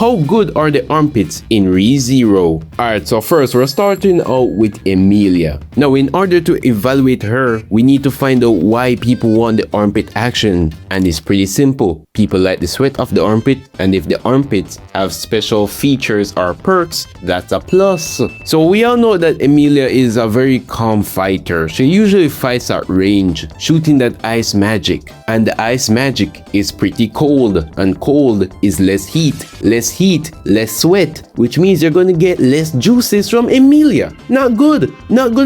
how good are the armpits in ReZero? Alright, so first we're starting out with Emilia. Now in order to evaluate her, we need to find out why people want the armpit action. And it's pretty simple. People like the sweat of the armpit, and if the armpits have special features or perks, that's a plus. So we all know that Emilia is a very calm fighter. She usually fights at range, shooting that ice magic. And the ice magic is pretty cold, and cold is less heat, less sweat, which means you're gonna get less juices from Emilia. Not good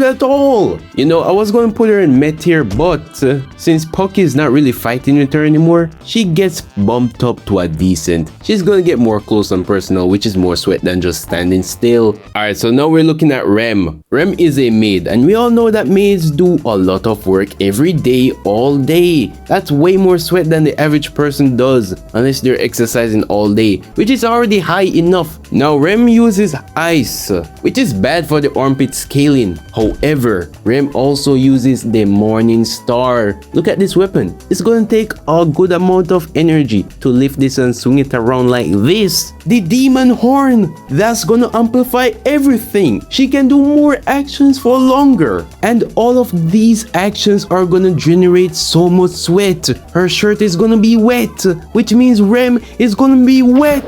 at all. You know, I was gonna put her in mid tier, but since Pucky is not really fighting with her anymore, she gets bumped up to a decent. She's gonna get more close and personal, which is more sweat than just standing still. Alright, so now we're looking at Rem. Rem is a maid, and we all know that maids do a lot of work every day, all day. That's way more sweat than the average person does, unless they're exercising all day, which is already high enough. Now Rem uses ice, which is bad for the armpit scaling. However, Rem also uses the Morning Star. Look at this weapon. It's gonna take a good amount of energy to lift this and swing it around like this. The Demon Horn, that's gonna amplify everything. She can do more actions for longer, and all of these actions are gonna generate so much sweat. Her shirt is gonna be wet, which means Rem is gonna be wet.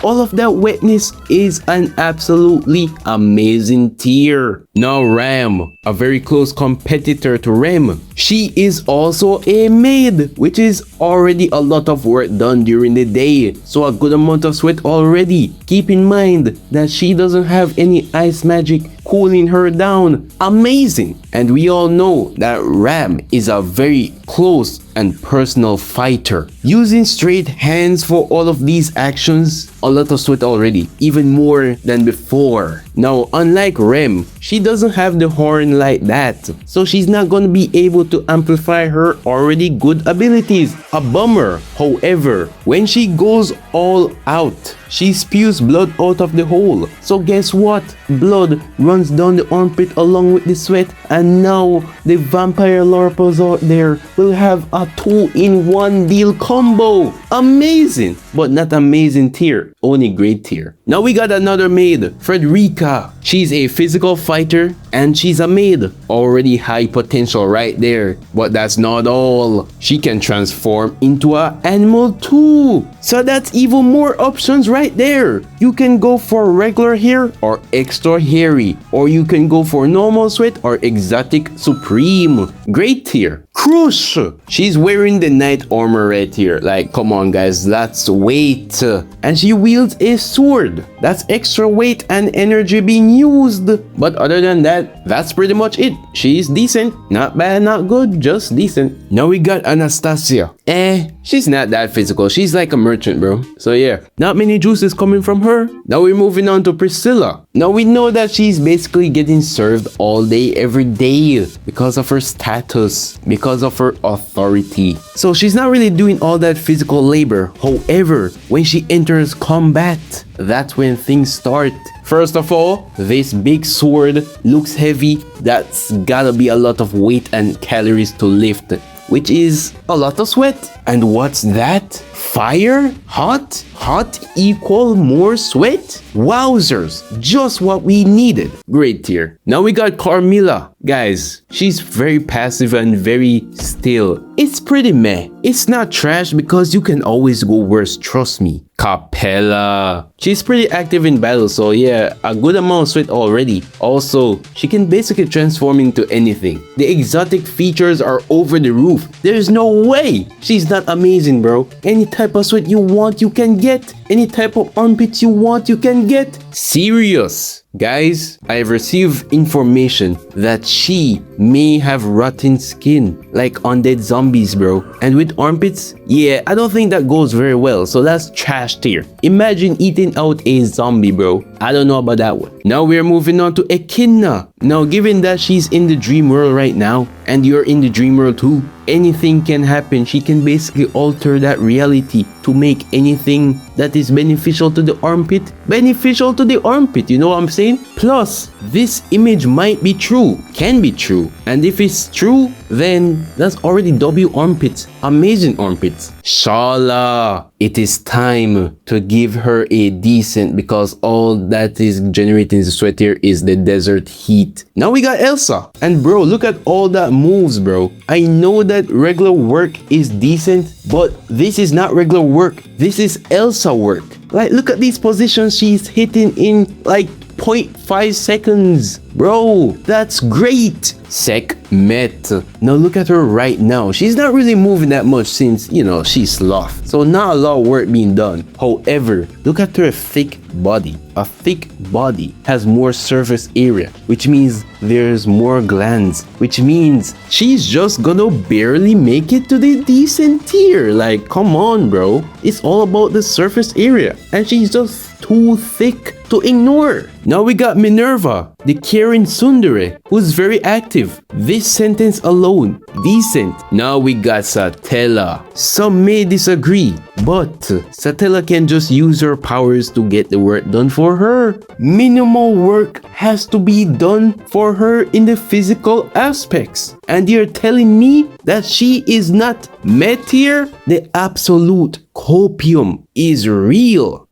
All of that wetness is an absolutely amazing tier. Now Ram, a very close competitor to Rem. She is also a maid, which is already a lot of work done during the day, so a good amount of sweat already. Keep in mind that she doesn't have any ice magic cooling her down. Amazing. And we all know that Ram is a very close and personal fighter, using straight hands for all of these actions. A lot of sweat already, even more than before. Now unlike Rem, she doesn't have the horn like that, so she's not gonna be able to amplify her already good abilities. A bummer. However, when she goes all out, she spews blood out of the hole. So guess what? Blood runs down the armpit along with the sweat, and now the vampire LARPers out there will have a 2-in-1 deal combo. Amazing, but not amazing tier, only great tier. Now we got another maid, Frederica. She's a physical fighter and she's a maid. Already high potential right there, but that's not all. She can transform into an animal too. So that's even more options right there. You can go for regular hair or extra hairy, or you can go for normal sweat or exotic supreme. Great tier. Crush. She's wearing the knight armor right here. Like, come on guys, that's weight. And she wields a sword. That's extra weight and energy being used. But other than that, that's pretty much it. She's decent. Not bad, not good, just decent. Now we got Anastasia. She's not that physical. She's like a merchant, bro. So yeah, not many juices coming from her. Now we're moving on to Priscilla. Now we know that she's basically getting served all day, every day, because of her status, because of her authority. So she's not really doing all that physical labor. However, when she enters combat, that's when things start. First of all, this big sword looks heavy. That's gotta be a lot of weight and calories to lift, which is a lot of sweat. And what's that? Fire? Hot? Hot equal more sweat? Wowzers, just what we needed. Great tier. Now we got Carmilla. Guys, she's very passive and very still. It's pretty meh. It's not trash because you can always go worse, trust me. Capella. She's pretty active in battle, so yeah, a good amount of sweat already. Also, she can basically transform into anything. The exotic features are over the roof. There's no way she's not amazing, bro. Any type of sweat you want, you can get. Any type of armpits you want, you can get. Serious. Guys, I have received information that she may have rotten skin, like undead zombies, bro. And with armpits, yeah, I don't think that goes very well, so that's trash tier. Imagine eating out a zombie, bro. I don't know about that one. Now we're moving on to Echidna. Now, given that she's in the dream world right now, and you're in the dream world too, anything can happen. She can basically alter that reality to make anything that is beneficial to the armpit beneficial to the armpit, you know what I'm saying? Plus, this image might be true, can be true, and if it's true, then that's already W armpits. Amazing armpits. Shala, it is time to give her a decent, because all that is generating the sweat here is the desert heat. Now we got Elsa. And bro, look at all that moves, bro. I know that regular work is decent, but this is not regular work. This is Elsa work. Like, look at these positions she's hitting in like 0.5 seconds. Bro, that's great. Sekhmet. Now look at her right now. She's not really moving that much since, you know, she's sloth. So not a lot of work being done. However, look at her thick body. A thick body has more surface area, which means there's more glands, which means she's just gonna barely make it to the decent tier. Like, come on, bro. It's all about the surface area, and she's just too thick to ignore. Now we got Minerva, the Karen Tsundere, who's very active. This sentence alone, decent. Now we got Satella. Some may disagree, but Satella can just use her powers to get the work done for her. Minimal work has to be done for her in the physical aspects. And you're telling me that she is not met here? The absolute copium is real.